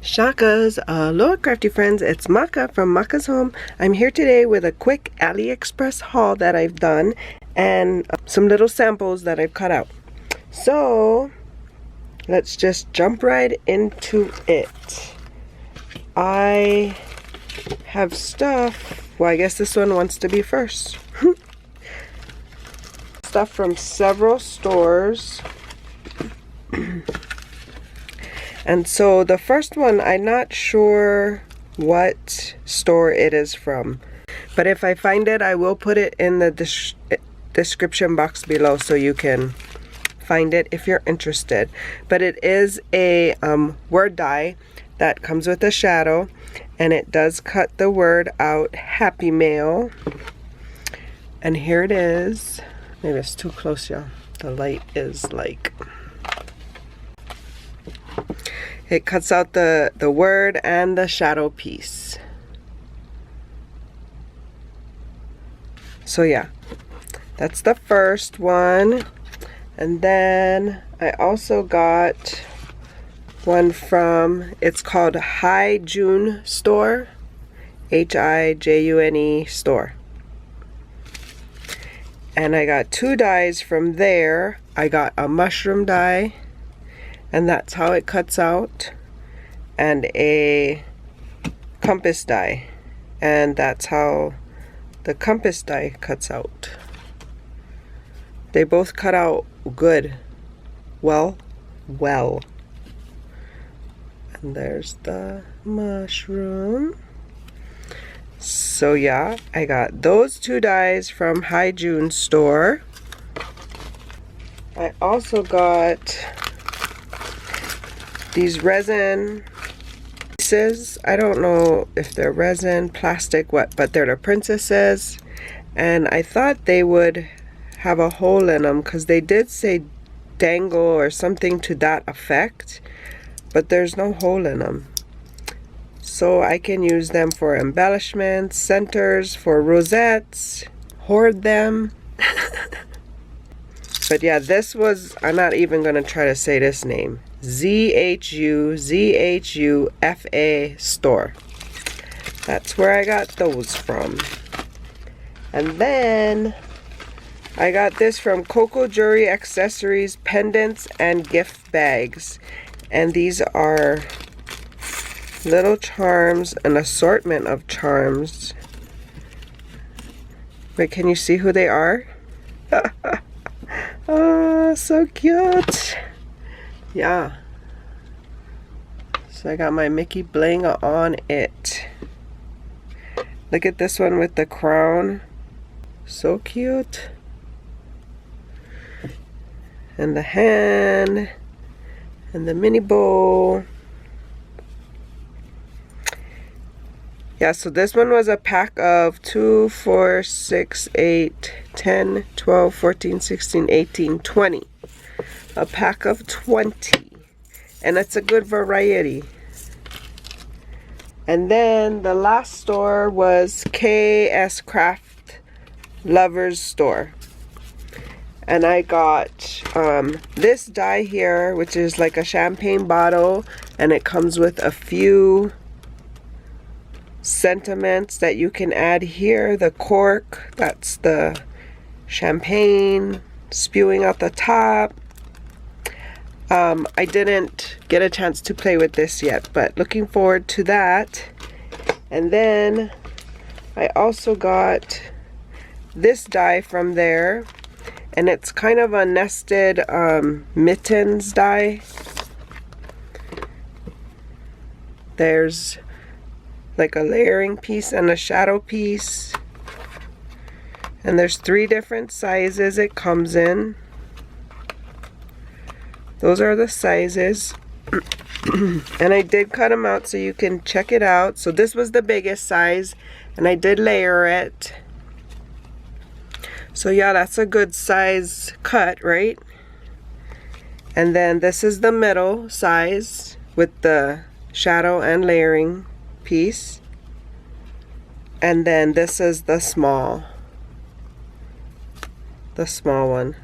Shakas, aloha crafty friends, it's Maka from Makaz Home. I'm here today with a quick AliExpress haul that I've done and some little samples that I've cut out. So let's just jump right into it. I have stuff, well I guess this one wants to be first. Stuff from several stores. And so the first one, I'm not sure what store it is from, but if I find it, I will put it in the description box below so you can find it if you're interested. But it is a word die that comes with a shadow, and it does cut the word out, Happy Mail. And here it is. Maybe it's too close, y'all. The light is like... It cuts out the word and the shadow piece. So yeah, that's the first one. And then I also got one from, it's called Hi-June store. H-I-J-U-N-E store. And I got two dies from there. I got a mushroom die, and that's how it cuts out, and a compass die, and that's how the compass die cuts out. They both cut out good. Well. And there's the mushroom. So yeah, I got those two dies from Hi-June store. I also got these resin pieces. I don't know if they're resin, plastic, what, but they're the princesses. And I thought they would have a hole in them because they did say dangle or something to that effect, but there's no hole in them. So I can use them for embellishments, centers, for rosettes, hoard them. But yeah, this was, I'm not even going to try to say this name. ZHUFA store. That's where I got those from. And then I got this from Coco Jewelry Accessories, Pendants, and Gift Bags. And these are little charms, an assortment of charms. Wait, can you see who they are? Oh, so cute. Yeah. So I got my Mickey bling on it. Look at this one with the crown. So cute. And the hand. And the mini bow. Yeah, so this one was a pack of 2, 4, 6, 8, 10, 12, 14, 16, 18, 20. A pack of 20. And it's a good variety. And then the last store was KS Craft Lovers store. And I got this die here, which is like a champagne bottle. And it comes with a few sentiments that you can add here. The cork, that's the champagne spewing out the top. I didn't get a chance to play with this yet, but looking forward to that. And then I also got this die from there, and it's kind of a nested mittens die. There's like a layering piece and a shadow piece, and there's 3 different sizes it comes in. Those are the sizes. And I did cut them out so you can check it out. So this was the biggest size, and I did layer it. So yeah, that's a good size cut, right? And then this is the middle size with the shadow and layering piece. And then this is the small one.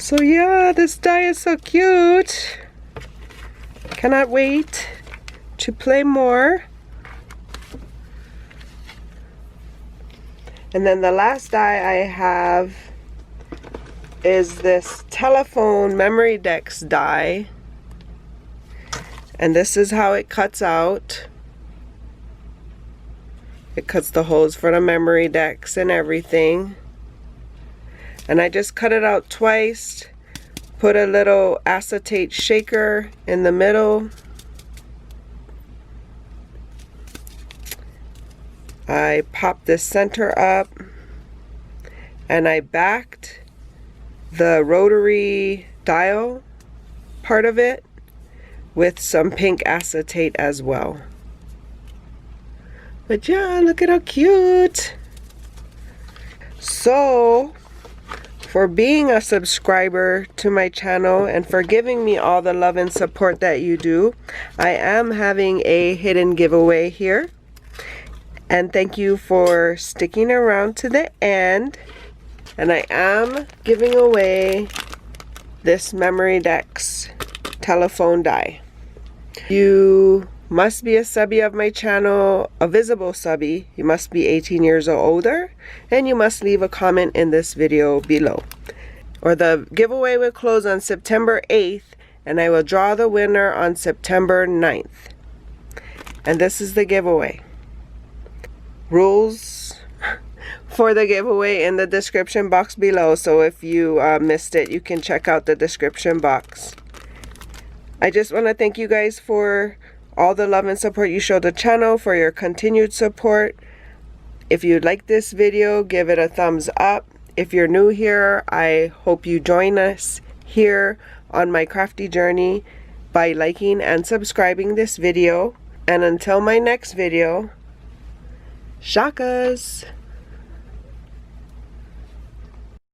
So yeah, this die is so cute. Cannot wait to play more. And then the last die I have is this telephone memory decks die. And this is how it cuts out. It cuts the holes for the memory decks and everything. And I just cut it out twice. Put a little acetate shaker in the middle. I popped the center up. And I backed the rotary dial part of it with some pink acetate as well. But yeah, look at how cute. So, for being a subscriber to my channel and for giving me all the love and support that you do, I am having a hidden giveaway here. And thank you for sticking around to the end. And I am giving away this Memory Decks telephone die. You must be a subby of my channel, a visible subby. You must be 18 years or older, and you must leave a comment in this video below. Or the giveaway will close on September 8th, and I will draw the winner on September 9th. And this is the giveaway. Rules for the giveaway in the description box below, so if you missed it, you can check out the description box. I just want to thank you guys for all the love and support you show the channel, for your continued support. If you like this video, give it a thumbs up. If you're new here, I hope you join us here on my crafty journey by liking and subscribing this video. And until my next video, shakas!